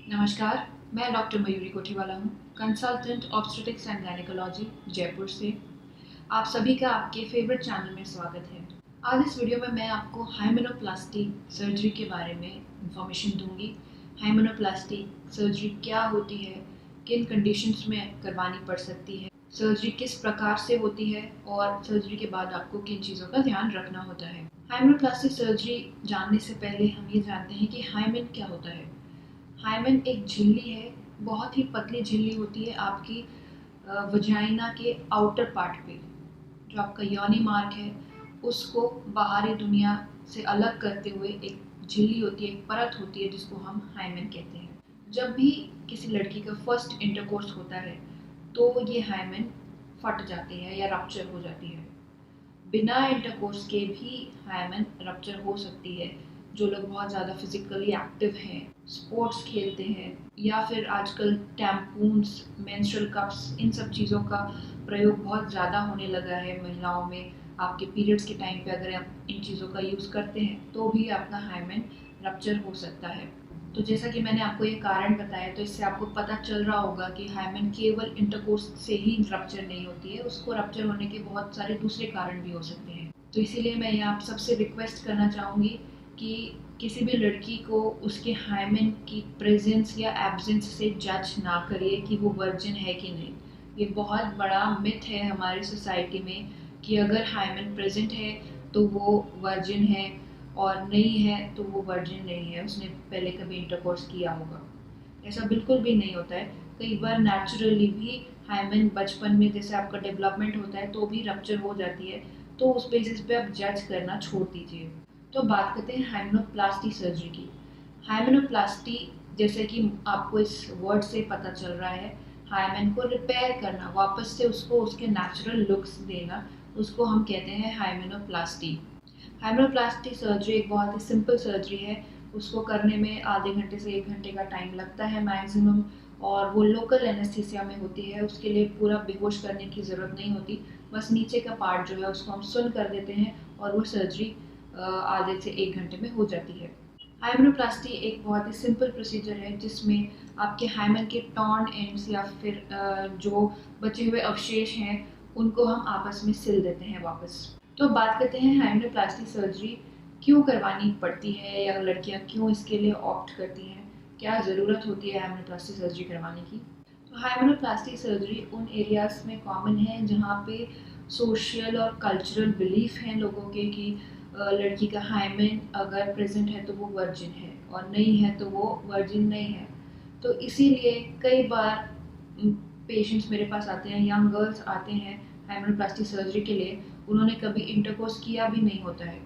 नमस्कार, मैं डॉक्टर मयूरी कोठीवाला हूँ, consultant obstetrics and gynaecology Jaipur से। आप सभी का आपके फेवरेट चैनल में स्वागत है। आज इस वीडियो में मैं आपको हाइमेनोप्लास्टी सर्जरी के बारे में इंफॉर्मेशन दूंगी। हाइमेनोप्लास्टी सर्जरी क्या होती है, किन कंडीशंस में करवानी पड़ सकती है, सर्जरी किस प्रकार से होती है और सर्जरी के बाद आपको किन चीज़ों का ध्यान रखना होता है। हाइमेनोप्लास्टी सर्जरी जानने से पहले हम ये जानते हैं कि हाइमेन क्या होता है। हाइमेन एक झिल्ली है, बहुत ही पतली झिल्ली होती है आपकी वजाइना के आउटर पार्ट पे। जो आपका योनि मार्ग है उसको बाहरी दुनिया से अलग करते हुए एक झिल्ली होती है, एक परत होती है जिसको हम हाइमेन कहते हैं। जब भी किसी लड़की का फर्स्ट इंटरकोर्स होता है तो ये हाइमेन फट जाती है या रप्चर हो जाती है। बिना इंटरकोर्स के भी हाइमेन रप्चर हो सकती है। जो लोग बहुत ज़्यादा फिजिकली एक्टिव हैं, स्पोर्ट्स खेलते हैं या फिर आजकल टैम्पून्स, मेंस्ट्रुअल कप्स, इन सब चीज़ों का प्रयोग बहुत ज़्यादा होने लगा है महिलाओं में। आपके पीरियड्स के टाइम पे अगर आप इन चीज़ों का यूज़ करते हैं तो भी आपका हाइमेन रप्चर हो सकता है। तो जैसा कि मैंने आपको ये कारण बताया, तो इससे आपको पता चल रहा होगा कि हाइमेन केवल इंटरकोर्स से ही रप्चर नहीं होती है, उसको रप्चर होने के बहुत सारे दूसरे कारण भी हो सकते हैं। तो इसीलिए मैं ये आप सबसे रिक्वेस्ट करना चाहूँगी कि किसी भी लड़की को उसके हाइमेन की प्रेजेंस या एब्सेंस से जज ना करिए कि वो वर्जिन है कि नहीं। ये बहुत बड़ा मिथ है हमारी सोसाइटी में कि अगर हाइमेन प्रेजेंट है तो वो वर्जिन है और नहीं है तो वो वर्जिन नहीं है, उसने पहले कभी इंटरकोर्स किया होगा। ऐसा बिल्कुल भी नहीं होता है। कई बार नेचुरली भी हाइमेन बचपन में जैसे आपका डेवलपमेंट होता है तो भी रप्चर हो जाती है, तो उस बेसिस पे आप जज करना छोड़ दीजिए। तो बात करते हैं हाइमेनोप्लास्टी सर्जरी की। हाइमेनोप्लास्टी, जैसे कि आपको इस वर्ड से पता चल रहा है, हाइमेन को रिपेयर करना, वापस से उसको उसके नेचुरल लुक्स देना, उसको हम कहते हैं हाइमेनोप्लास्टी। हाइमेनोप्लास्टी सर्जरी एक बहुत ही सिंपल सर्जरी है। उसको करने में आधे घंटे से 1 घंटे का टाइम लगता है मैक्सिमम, और वो लोकल एनेस्थीसिया में होती है। उसके लिए पूरा बेहोश करने की ज़रूरत नहीं होती, बस नीचे का पार्ट जो है उसको हम सुन कर देते हैं और वो सर्जरी आधे से 1 घंटे में हो जाती है। हाइमेनोप्लास्टी एक बहुत ही सिंपल प्रोसीजर है जिसमें आपके हाइमेन के टॉर्न एंड्स या फिर जो बचे हुए अवशेष हैं उनको हम आपस में सिल देते हैं वापस। तो बात करते हैं हाइमेनोप्लास्टी सर्जरी क्यों करवानी पड़ती है या लड़कियां क्यों इसके लिए ऑप्ट करती हैं, क्या ज़रूरत होती है हाइमेनोप्लास्टी सर्जरी करवाने की। तो हाइमेनोप्लास्टी सर्जरी उन एरियाज में कॉमन है जहाँ पे सोशल और कल्चरल बिलीफ हैं लोगों के कि लड़की का हाइमेन अगर प्रेजेंट है तो वो वर्जिन है और नहीं है तो वो वर्जिन नहीं है। तो इसीलिए कई बार पेशेंट्स मेरे पास आते हैं, यंग गर्ल्स आते हैं हाइमेनोप्लास्टी सर्जरी के लिए, उन्होंने कभी इंटरकोर्स किया भी नहीं होता है।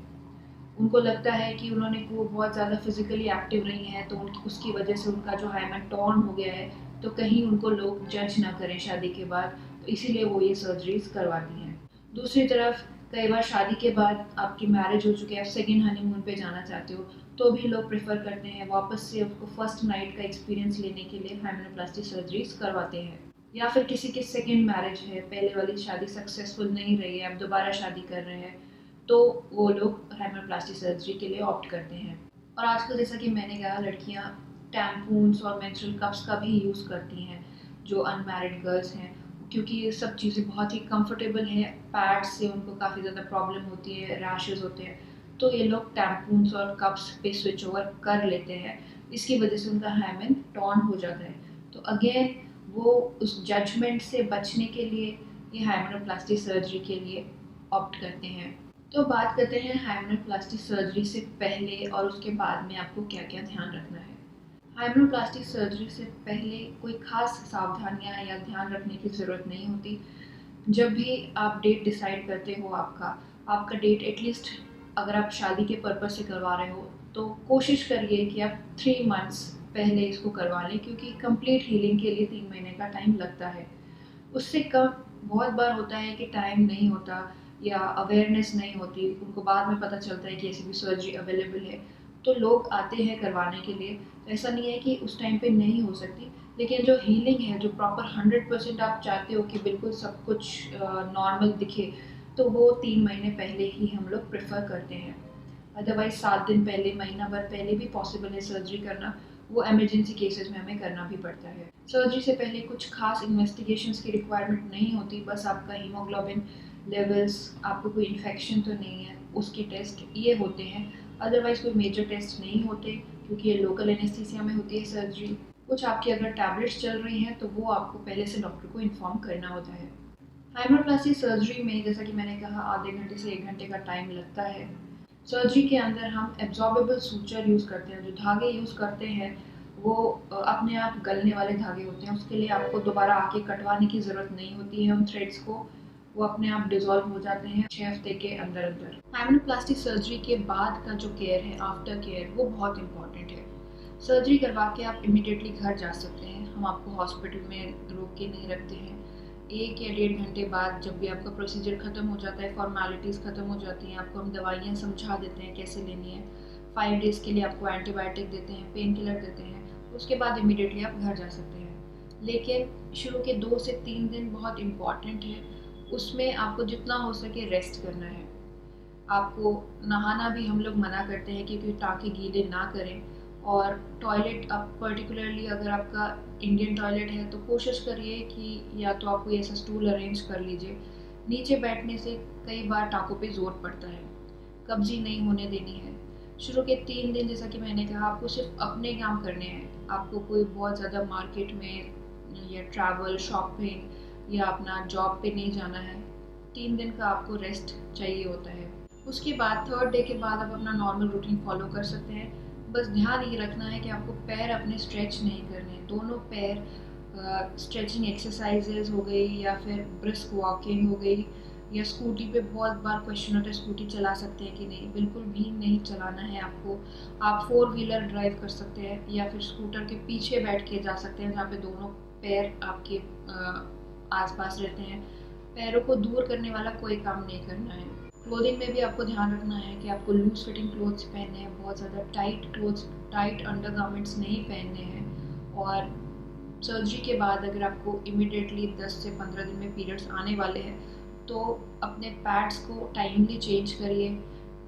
उनको लगता है कि उन्होंने वो बहुत ज़्यादा फिजिकली एक्टिव रही हैं तो उसकी वजह से उनका जो हाइमेन टॉर्न हो गया है, तो कहीं उनको लोग जज ना करें शादी के बाद, तो इसीलिए वो ये सर्जरीज करवाती हैं। दूसरी तरफ कई बार शादी के बाद आपकी मैरिज हो चुकी है, आप सेकेंड हनीमून पे जाना चाहते हो, तो भी लोग प्रेफर करते हैं वापस से उसको फर्स्ट नाइट का एक्सपीरियंस लेने के लिए हाइमेनोप्लास्टी सर्जरीज करवाते हैं। या फिर किसी की सेकेंड मैरिज है, पहले वाली शादी सक्सेसफुल नहीं रही है, अब दोबारा शादी कर रहे हैं, तो वो लोग हाइमेनोप्लास्टी सर्जरी के लिए ऑप्ट करते हैं। और आजकल जैसा कि मैंने कहा, लड़कियां टैम्पून्स और मेंस्ट्रुअल कप्स का भी यूज़ करती हैं जो अनमैरिड गर्ल्स हैं, क्योंकि ये सब चीज़ें बहुत ही कंफर्टेबल है। पैड्स से उनको काफ़ी ज़्यादा प्रॉब्लम होती है, रैशेज होते हैं, तो ये लोग टैम्पून्स और कप्स पे स्विच ओवर कर लेते हैं। इसकी वजह से उनका हाइमेन टॉर्न हो जाता है। तो अगेन वो उस जजमेंट से बचने के लिए ये हाइमेनोप्लास्टी सर्जरी के लिए ऑप्ट करते हैं। तो बात करते हैं हाइमेनोप्लास्टी सर्जरी से पहले और उसके बाद में आपको क्या क्या ध्यान रखना है। हाइमेनोप्लास्टी सर्जरी से पहले कोई खास सावधानियां या ध्यान रखने की ज़रूरत नहीं होती। जब भी आप डेट डिसाइड करते हो, आपका आपका डेट एटलीस्ट, अगर आप शादी के पर्पज़ से करवा रहे हो तो कोशिश करिए कि आप 3 मंथ्स पहले इसको करवा लें, क्योंकि कंप्लीट हीलिंग के लिए 3 महीने का टाइम लगता है। उससे कम बहुत बार होता है कि टाइम नहीं होता या अवेयरनेस नहीं होती, उनको बाद में पता चलता है कि ऐसी भी सर्जरी अवेलेबल है, तो लोग आते हैं करवाने के लिए। तो ऐसा नहीं है कि उस टाइम पे नहीं हो सकती, लेकिन जो हीलिंग है, जो प्रॉपर 100% आप चाहते हो कि बिल्कुल सब कुछ नॉर्मल दिखे, तो वो 3 महीने पहले ही हम लोग प्रेफर करते हैं। अदरवाइज 7 दिन पहले, महीना भर पहले भी पॉसिबल है सर्जरी करना, वो इमरजेंसी केसेस में हमें करना भी पड़ता है। सर्जरी से पहले कुछ खास इन्वेस्टिगेशंस की रिक्वायरमेंट नहीं होती, बस आपका हीमोग्लोबिन लेवल्स, आपको कोई इन्फेक्शन तो नहीं है, उसके टेस्ट ये होते हैं। अदरवाइज़ कोई मेजर टेस्ट नहीं होते, क्योंकि ये लोकल एनेस्थीसिया में होती है सर्जरी। कुछ आपकी अगर टैबलेट्स चल रही हैं तो वो आपको पहले से डॉक्टर को इन्फॉर्म करना होता है। हाइड्रोप्लास्टी सर्जरी में जैसा कि मैंने कहा आधे घंटे से 1 घंटे का टाइम लगता है। सर्जरी के अंदर हम एब्जॉर्बेबल सूचर यूज़ करते हैं। जो धागे यूज़ करते हैं वो अपने आप गलने वाले धागे होते हैं। उसके लिए आपको दोबारा आके कटवाने की ज़रूरत नहीं होती है उन थ्रेड्स को, वो अपने आप डिज़ोल्व हो जाते हैं 6 हफ्ते के अंदर अंदर। हाइड्रोप्लास्टी सर्जरी के बाद का जो केयर है, आफ्टर केयर, वो बहुत इंपॉर्टेंट है। सर्जरी करवा के आप इमीडिएटली घर जा सकते हैं। हम आपको हॉस्पिटल में रोक के नहीं रखते हैं। 1 या 1.5 घंटे बाद जब भी आपका प्रोसीजर ख़त्म हो जाता है, फॉर्मेलिटीज़ ख़त्म हो जाती हैं, आपको हम दवाइयाँ समझा देते हैं कैसे लेनी है। 5 डेज़ के लिए आपको एंटीबायोटिक देते हैं, पेन किलर देते हैं, उसके बाद इमीडिएटली आप घर जा सकते हैं। लेकिन शुरू के 2 से 3 दिन बहुत इम्पॉर्टेंट है। उसमें आपको जितना हो सके रेस्ट करना है। आपको नहाना भी हम लोग मना करते हैं, क्योंकि टाँके गीले ना करें। और टॉयलेट, आप पर्टिकुलरली अगर आपका इंडियन टॉयलेट है तो कोशिश करिए कि या तो आप कोई ऐसा स्टूल अरेंज कर लीजिए। नीचे बैठने से कई बार टाँकों पे ज़ोर पड़ता है, कब्जी नहीं होने देनी है। शुरू के 3 दिन जैसा कि मैंने कहा, आपको सिर्फ अपने काम करने हैं। आपको कोई बहुत ज़्यादा मार्केट में या ट्रैवल, शॉपिंग या अपना जॉब पे नहीं जाना है। 3 दिन का आपको रेस्ट चाहिए होता है। उसके बाद 3rd डे के बाद आप अपना नॉर्मल रूटीन फॉलो कर सकते हैं। बस ध्यान ये रखना है कि आपको पैर अपने स्ट्रेच नहीं करने। दोनों पैर स्ट्रेचिंग एक्सरसाइजेज हो गई या फिर ब्रिस्क वॉकिंग हो गई, या स्कूटी पे बहुत बार क्वेश्चन होता है स्कूटी चला सकते हैं कि नहीं, बिल्कुल भी नहीं चलाना है आपको। आप 4 व्हीलर ड्राइव कर सकते हैं या फिर स्कूटर के पीछे बैठ के जा सकते हैं, जहाँ पे दोनों पैर आपके आसपास रहते हैं। पैरों को दूर करने वाला कोई काम नहीं करना है। क्लोथिंग में भी आपको ध्यान रखना है कि आपको लूज फिटिंग क्लोथ्स पहनने हैं, बहुत ज़्यादा टाइट क्लोथ्स, टाइट अंडरगारमेंट्स नहीं पहनने हैं। और सर्जरी के बाद अगर आपको इमिडिएटली 10 से 15 दिन में पीरियड्स आने वाले हैं तो अपने पैड्स को टाइमली चेंज करिए।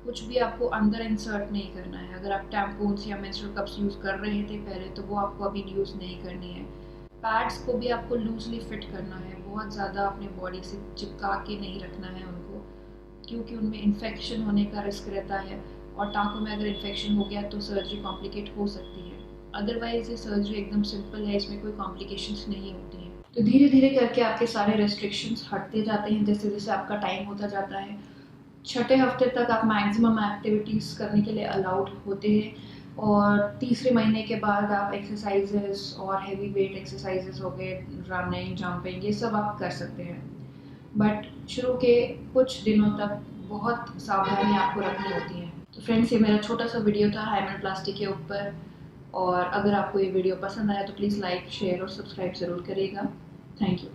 कुछ भी आपको अंदर इंसर्ट नहीं करना है। अगर आप टैम्पून्स या मेंस्ट्रुअल कप्स यूज़ कर रहे थे पहले, तो वो आपको अभी यूज़ नहीं करनी है। पैड्स को भी आपको लूजली फिट करना है, बहुत ज़्यादा अपने बॉडी से चिपका के नहीं रखना है उनको, क्योंकि उनमें इन्फेक्शन होने का रिस्क रहता है। और टाँकों में अगर इन्फेक्शन हो गया तो सर्जरी कॉम्प्लिकेट हो सकती है। अदरवाइज ये सर्जरी एकदम सिंपल है, इसमें कोई कॉम्प्लिकेशंस नहीं होती हैं। तो धीरे धीरे करके आपके सारे रेस्ट्रिक्शंस हटते जाते हैं जैसे जैसे आपका टाइम होता जाता है। 6ठे हफ्ते तक आप मैक्सिमम एक्टिविटीज़ करने के लिए अलाउड होते हैं, और तीसरे महीने के बाद आप एक्सरसाइजेस और हैवी वेट एक्सरसाइजेस हो गए, रनिंग, जंपिंग, ये सब आप कर सकते हैं। बट शुरू के कुछ दिनों तक बहुत सावधानी आपको रखनी होती है। तो फ्रेंड्स, ये मेरा छोटा सा वीडियो था हाइड्रोप्लास्टी के ऊपर। और अगर आपको ये वीडियो पसंद आया तो प्लीज़ लाइक, शेयर और सब्सक्राइब ज़रूर करिएगा। Thank you.